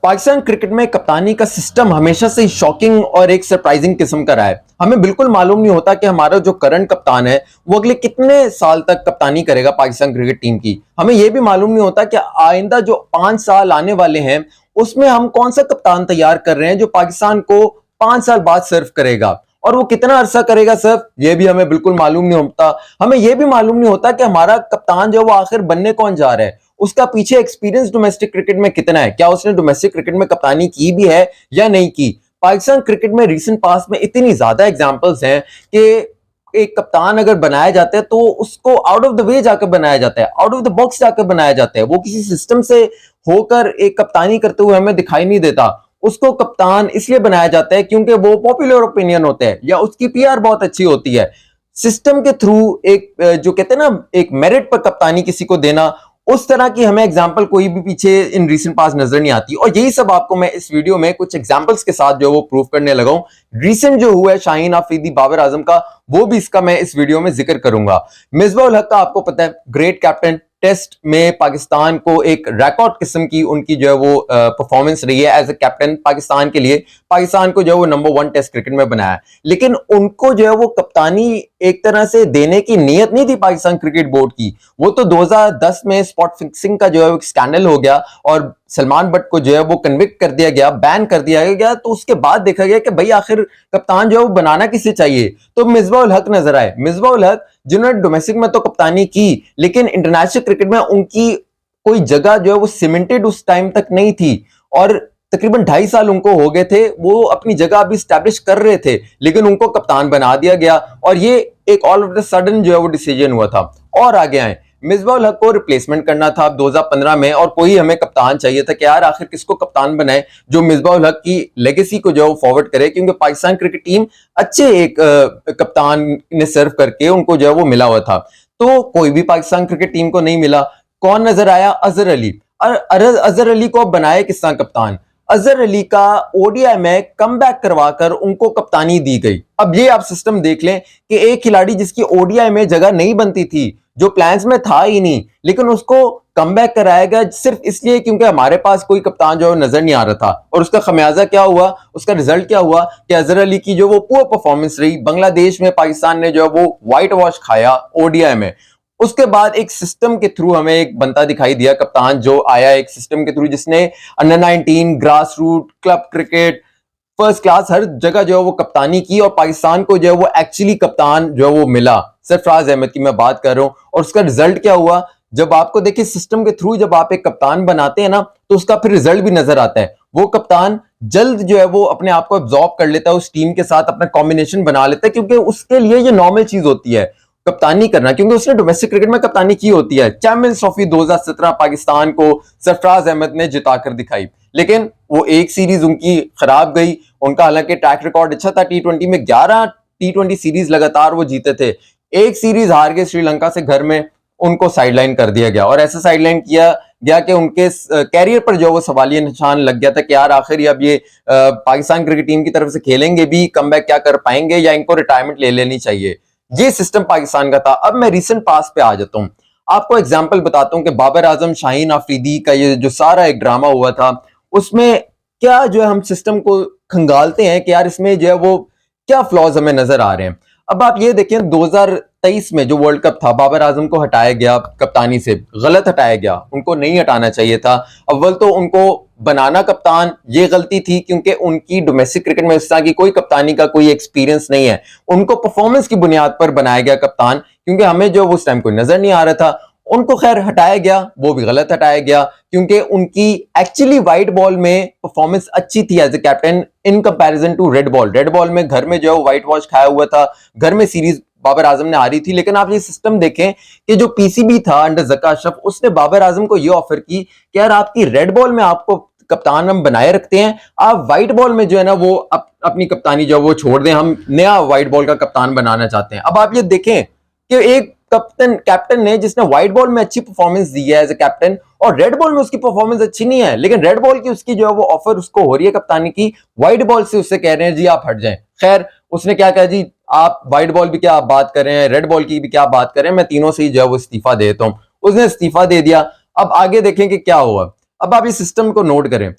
Pakistan cricket में कप्तानी का सिस्टम हमेशा से शॉकिंग और एक सरप्राइजिंग किस्म का रहा है। हमें बिल्कुल मालूम नहीं होता कि हमारा जो करंट कप्तान है वो अगले कितने साल तक कप्तानी करेगा पाकिस्तान क्रिकेट टीम की। हमें यह भी मालूम नहीं होता कि आइंदा जो 5 साल आने वाले हैं उसमें हम कौन सा कप्तान तैयार कर रहे हैं जो पाकिस्तान को 5 साल बाद सर्व करेगा, और वो कितना अरसा करेगा सर्व ये भी हमें बिल्कुल मालूम नहीं होता। हमें यह भी मालूम नहीं होता कि हमारा कप्तान जो वो आखिर बनने कौन जा रहा है, उसका पीछे एक्सपीरियंस डोमेस्टिक क्रिकेट में कितना है, क्या उसने डोमेस्टिक क्रिकेट में कप्तानी की भी है या नहीं की। पाकिस्तान क्रिकेट में रीसेंट पास में इतनी ज्यादा एग्जांपल्स हैं कि एक कप्तान अगर बनाया जाता है तो उसको आउट ऑफ द वे जाकर बनाया जाता है, आउट ऑफ द बॉक्स जाकर बनाया जाता है। वो किसी सिस्टम से होकर एक कप्तानी करते हुए हमें दिखाई नहीं देता। उसको कप्तान इसलिए बनाया जाता है क्योंकि वो पॉपुलर ओपिनियन होता है या उसकी पीआर बहुत अच्छी होती है। सिस्टम के थ्रू एक जो कहते हैं ना एक मेरिट पर कप्तानी किसी को देना, उस तरह की हमें एग्जांपल कोई भी पीछे इन रीसेंट पास नजर नहीं आती। और यही सब आपको मैं इस वीडियो में कुछ एग्जांपल्स के साथ जो वो प्रूव करने लगा हूं। रिसेंट जो हुआ है शाहीन अफरीदी बाबर आजम का, वो भी इसका मैं इस वीडियो में जिक्र करूंगा। मिसबाह उल हक का आपको पता है ग्रेट कैप्टन, टेस्ट में पाकिस्तान को एक रिकॉर्ड किस्म की उनकी जो है वो परफॉर्मेंस रही है एज ए कैप्टन पाकिस्तान के लिए। पाकिस्तान को जो है वो नंबर 1 टेस्ट क्रिकेट में बनाया, लेकिन उनको जो है वो कप्तानी एक तरह से देने की नीयत नहीं थी पाकिस्तान क्रिकेट बोर्ड की। वो तो 2010 में स्पॉट फिक्सिंग का जो है स्कैंडल हो गया और सलमान बट को जो है वो कन्विक्ट कर दिया गया, बैन कर दिया गया। तो उसके बाद देखा गया कि भाई आखिर कप्तान जो है वो बनाना किसे चाहिए, तो मिसबाह उल हक नजर आए। मिसबाह उल हक जिन्होंने डोमेस्टिक में तो कप्तानी की लेकिन इंटरनेशनल क्रिकेट में उनकी कोई जगह जो है वो सीमेंटेड उस टाइम तक नहीं थी, और तकरीबन 2.5 साल उनको हो गए थे, वो अपनी जगह अभी स्टैब्लिश कर रहे थे, लेकिन उनको कप्तान बना दिया गया। और ये एक ऑल ऑफ द सडन जो है वो डिसीजन हुआ था। और आगे आए, मिसबाह उल हक को रिप्लेसमेंट करना था 2015 में, और कोई हमें कप्तान चाहिए था कि यार आखिर किसको कप्तान बनाए जो मिसबाह उल हक की लेगेसी को जो है वो फॉरवर्ड करे, क्योंकि पाकिस्तान क्रिकेट टीम अच्छे एक कप्तान ने सर्व करके उनको जो है वो मिला हुआ था। तो कोई भी पाकिस्तान क्रिकेट टीम को नहीं मिला। कौन नजर आया? अजहर अली। अजहर अली को बनाए किस तरह कप्तान? अजहर अली का ओडीआई में कमबैक करवाकर उनको कप्तानी दी गई। अब ये आप सिस्टम देख लें कि एक खिलाड़ी जिसकी ओडीआई में जगह नहीं बनती थी, जो प्लान्स में था ही नहीं, लेकिन उसको कमबैक कराया गया सिर्फ इसलिए क्योंकि हमारे पास कोई कप्तान जो नजर नहीं आ रहा था। और उसका खमियाजा क्या हुआ, उसका रिजल्ट क्या हुआ कि अजहर अली की जो वो पुअर परफॉर्मेंस रही, बांग्लादेश में पाकिस्तान ने जो है वो व्हाइट वॉश खाया ओडीआई में। उसके बाद एक सिस्टम के थ्रू हमें एक बनता दिखाई दिया कप्तान जो आया एक सिस्टम के थ्रू, जिसने under 19 grass root club cricket first class हर जगह जो है वो कप्तानी की, और पाकिस्तान को जो है वो एक्चुअली कप्तान जो है वो मिला। सरफराज अहमद की मैं बात कर रहा हूं। और उसका रिजल्ट क्या हुआ, जब आपको देखिए सिस्टम के थ्रू जब आप एक कप्तान बनाते हैं ना तो उसका फिर रिजल्ट भी नजर आता है। वो कप्तान जल्द जो है वो अपने आप को एब्जॉर्ब कर लेता है, उस टीम के साथ अपना कॉम्बिनेशन बना लेता है, क्योंकि उसके लिए ये नॉर्मल चीज होती है कप्तानी करना, क्योंकि उसने डोमेस्टिक क्रिकेट में कप्तानी की होती है। चैंपियंस ट्रॉफी 2017 पाकिस्तान को सरफराज अहमद ने जिताकर दिखाई, लेकिन वो एक सीरीज उनकी खराब गई। उनका हालांकि ट्रैक रिकॉर्ड अच्छा था, टी20 में 11 टी20 सीरीज लगातार वो जीते थे। एक सीरीज हार गए श्रीलंका से घर में, उनको साइडलाइन कर दिया गया, और ऐसा साइडलाइन किया गया कि उनके कैरियर पर जो वो सवालिया निशान लग गया था कि यार आखिर अब ये पाकिस्तान क्रिकेट टीम की तरफ से खेलेंगे भी, कमबैक क्या कर पाएंगे, या इनको रिटायरमेंट ले लेनी चाहिए। ये सिस्टम पाकिस्तान का था। अब मैं रिसेंट पास पे आ जाता हूं, आपको एग्जांपल बताता हूं कि बाबर आजम शाहीन अफरीदी का ये जो सारा एक ड्रामा हुआ था, उसमें क्या जो है हम सिस्टम को खंगालते हैं कि यार इसमें जो है वो क्या फ्लॉज हमें नजर आ रहे हैं। अब आप ये देखें 2023 में जो वर्ल्ड कप था, बाबर आजम को हटाया गया कप्तानी से, गलत हटाया गया, उनको नहीं हटाना चाहिए था। अव्वल तो उनको बनाना कप्तान ये गलती थी क्योंकि उनकी डोमेस्टिक क्रिकेट में इस तरह की कोई कप्तानी का कोई एक्सपीरियंस नहीं है। उनको परफॉर्मेंस की बुनियाद पर बनाया गया कप्तान, क्योंकि हमें जो उस टाइम कोई नजर नहीं आ रहा था। उनको खैर हटाया गया, वो भी गलत हटाया गया क्योंकि उनकी एक्चुअली व्हाइट बॉल में परफॉर्मेंस अच्छी थी as a captain in comparison to red ball. Red ball में घर में जो है व्हाइट वॉश खाया हुआ था, घर में सीरीज बाबर आजम ने हारी थी। लेकिन आप ये सिस्टम देखें कि जो पीसीबी था अंडर ज़का अशरफ, उसने बाबर आजम को ये ऑफर की कि यार आपकी रेड बॉल में आपको कप्तान हम बनाए रखते हैं, आप व्हाइट बॉल में जो है ना वो अपनी कप्तानी जो वो छोड़ दें, हम नया व्हाइट बॉल का कप्तान बनाना चाहते हैं। अब आप ये देखें कि एक कैप्टन ने जिसने व्हाइट बॉल में अच्छी परफॉर्मेंस दी है एज ए कैप्टन, और रेड बॉल में उसकी परफॉर्मेंस अच्छी नहीं है, लेकिन रेड बॉल की उसकी जो है वो ऑफर उसको हो रही है कप्तानी की, व्हाइट बॉल से उससे कह रहे हैं जी आप हट जाएं। खैर उसने क्या कहा, जी आप व्हाइट बॉल भी क्या आप बात कर रहे हैं, रेड बॉल की भी क्या बात कर रहे हैं, मैं तीनों से ही जो है वो इस्तीफा देता हूं। उसने इस्तीफा दे दिया। अब आगे देखें कि क्या हुआ। अब आप इस सिस्टम को नोट करें,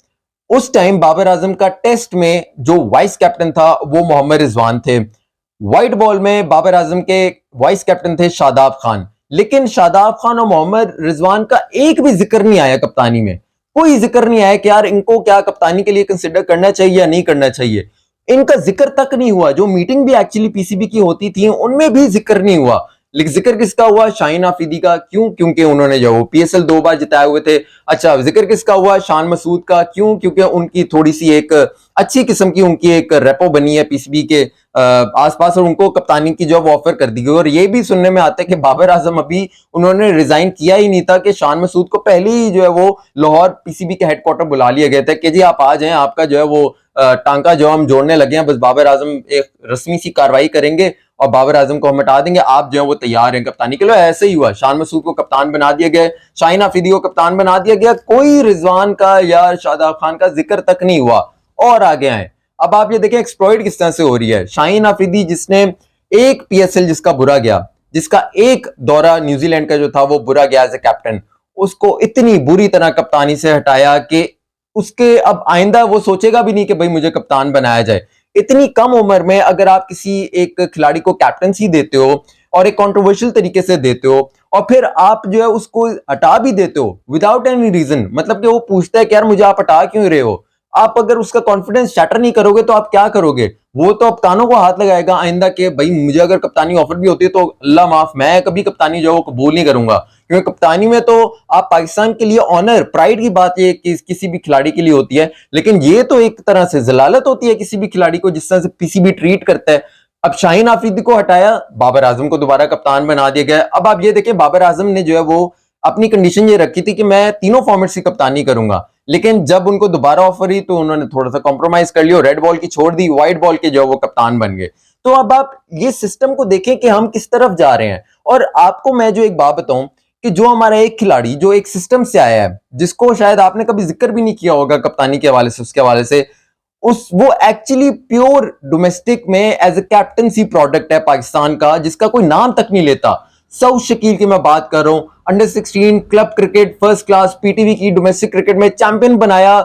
उस टाइम बाबर आजम का टेस्ट में जो वाइस कैप्टन था वो मोहम्मद रिजवान थे। व्हाइट बॉल में बाबर आजम के वाइस कैप्टन थे शादाब खान। लेकिन शादाब खान और मोहम्मद रिजवान का एक भी जिक्र नहीं आया कप्तानी में। कोई जिक्र नहीं आया कि यार इनको क्या कप्तानी के लिए कंसिडर करना चाहिए या नहीं करना चाहिए। इनका जिक्र तक नहीं हुआ। जो मीटिंग भी एक्चुअली पीसीबी की होती थी उनमें भी जिक्र नहीं हुआ। लेकिन जिक्र किसका हुआ? शाहीन आफरीदी का। क्यों? क्योंकि उन्होंने जो वो पीएसएल 2 बार जिताए हुए थे। अच्छा, जिक्र किसका हुआ? शान मसूद का। क्यों? क्योंकि उनकी थोड़ी सी एक अच्छी किस्म की उनकी एक रेपो बनी है पीसीबी के आसपास और उनको कप्तानी की जॉब ऑफर कर दी गई। और ये भी सुनने में आता है कि बाबर आजम अभी उन्होंने रिजाइन किया ही नहीं था कि शान मसूद को पहले ही जो है वो लाहौर पीसीबी के हेडक्वार्टर बुला लिया गया था कि जी आप आ जाएं, आपका जो है वो टांका जो हम जोड़ने लगे हैं, बस बाबर आजम एक रस्मी सी कार्रवाई करेंगे और बाबर आजम को हम हटा देंगे, आप जो है वो तैयार हैं कप्तानी के लिए। ऐसे ही हुआ। शान मसूद को कप्तान बना दिया गया, शाहीन आफरीदी को कप्तान बना दिया गया। कोई रिजवान का या शादाब खान का जिक्र तक नहीं हुआ। और आगे आए, अब आप ये देखें एक्सप्लॉइट किस तरह से हो रही है। शाहीन आफरीदी जिसने एक पीएसएल जिसका बुरा गया, जिसका एक दौरा न्यूजीलैंड का जो था वो बुरा गया एज ए कैप्टन, उसको इतनी बुरी तरह कप्तानी से हटाया कि उसके अब आइंदा वो सोचेगा भी नहीं कि भाई मुझे कप्तान बनाया जाए। इतनी कम उम्र में अगर आप किसी एक खिलाड़ी को कैप्टनसी देते हो और एक कंट्रोवर्शियल तरीके से देते हो और फिर आप जो है उसको हटा भी देते हो विदाउट एनी रीजन, मतलब कि वो पूछता है कि यार मुझे आप हटा क्यों रहे हो, आप अगर उसका कॉन्फिडेंस शैटर नहीं करोगे तो आप क्या करोगे? वो तो अब कानों को हाथ लगाएगा आइंदा के भाई मुझे अगर कप्तानी ऑफर भी होती है तो अल्लाह माफ, मैं कभी कप्तानी जो कबूल नहीं करूंगा। क्योंकि कप्तानी में तो आप पाकिस्तान के लिए ऑनर, प्राइड की बात ये किसी भी खिलाड़ी के लिए होती है, लेकिन ये तो एक तरह से जलालत होती है किसी भी खिलाड़ी को जिस तरह से पीसीबी ट्रीट करता है। अब शाहीन आफरीदी को हटाया, बाबर आजम को दोबारा कप्तान बना दिया गया। अब आप ये देखिए बाबर आजम ने जो है वो अपनी कंडीशन ये रखी थी कि मैं तीनों फॉर्मेट की कप्तानी करूंगा, लेकिन जब उनको दोबारा ऑफर हुई तो उन्होंने थोड़ा सा कॉम्प्रोमाइज कर लिया, रेड बॉल की छोड़ दी, व्हाइट बॉल के जो वो कप्तान बन गए। तो अब आप ये सिस्टम को देखें कि हम किस तरफ जा रहे हैं। और आपको मैं जो एक बात बताऊं कि जो हमारा एक खिलाड़ी जो एक सिस्टम से आया है, जिसको शायद आपने कभी जिक्र भी नहीं किया होगा कप्तानी के हवाले से, उसके हवाले से, उस वो एक्चुअली प्योर डोमेस्टिक में एज ए कैप्टनसी प्रोडक्ट है पाकिस्तान का, जिसका कोई नाम तक नहीं लेता। सऊद शकील की मैं बात कर रहा हूं, under 16 club cricket first class PTV की डोमेस्टिक क्रिकेट में चैंपियन बनाया,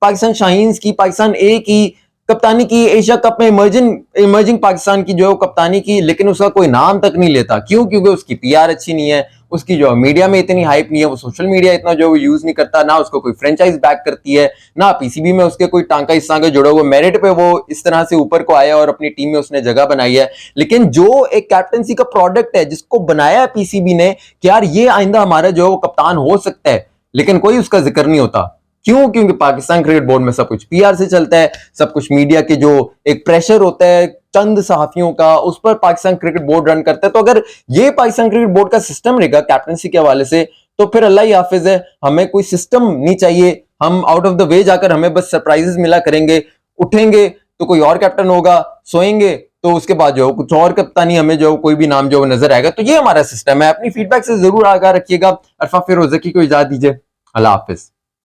पाकिस्तान शाहीन्स की, पाकिस्तान ए की कप्तानी की, एशिया कप में इमर्जिंग पाकिस्तान की जो कप्तानी की, लेकिन उसका कोई नाम तक नहीं लेता। क्यों? क्योंकि उसकी पीआर अच्छी नहीं है, उसकी जो मीडिया में इतनी हाइप नहीं है, वो सोशल मीडिया इतना जो यूज नहीं करता, ना उसको कोई फ्रेंचाइज बैक करती है, ना पीसीबी में उसके कोई टांका इस तरह के जुड़े हुए, मेरिट पे वो इस तरह से ऊपर को आया और अपनी टीम में उसने जगह बनाई है। लेकिन जो एक कैप्टनसी का प्रोडक्ट है जिसको बनाया है पीसीबी ने कि यार ये आइंदा हमारा जो कप्तान हो सकता है, लेकिन कोई उसका जिक्र नहीं होता। क्यों? क्योंकि पाकिस्तान क्रिकेट बोर्ड में सब कुछ पीआर से चलता है, सब कुछ मीडिया के जो एक प्रेशर होता है चंद सहाफियों का, उस पर पाकिस्तान क्रिकेट बोर्ड रन करता है। तो अगर ये पाकिस्तान क्रिकेट बोर्ड का सिस्टम रहेगा कैप्टनसी के हवाले से, तो फिर अल्लाह ही हाफिज है, हमें कोई सिस्टम नहीं चाहिए। हम आउट ऑफ द वे जाकर हमें बस सरप्राइजेस मिला करेंगे, उठेंगे तो कोई और कैप्टन होगा, सोएंगे तो उसके बाद जो कुछ और कप्तानी हमें जो कोई भी नाम जो नजर आएगा। तो ये हमारा सिस्टम है। अपनी फीडबैक से जरूर आगाह रखिएगा। अरफा फिरोजकी को इजाजत दीजिए। अल्लाह हाफिज।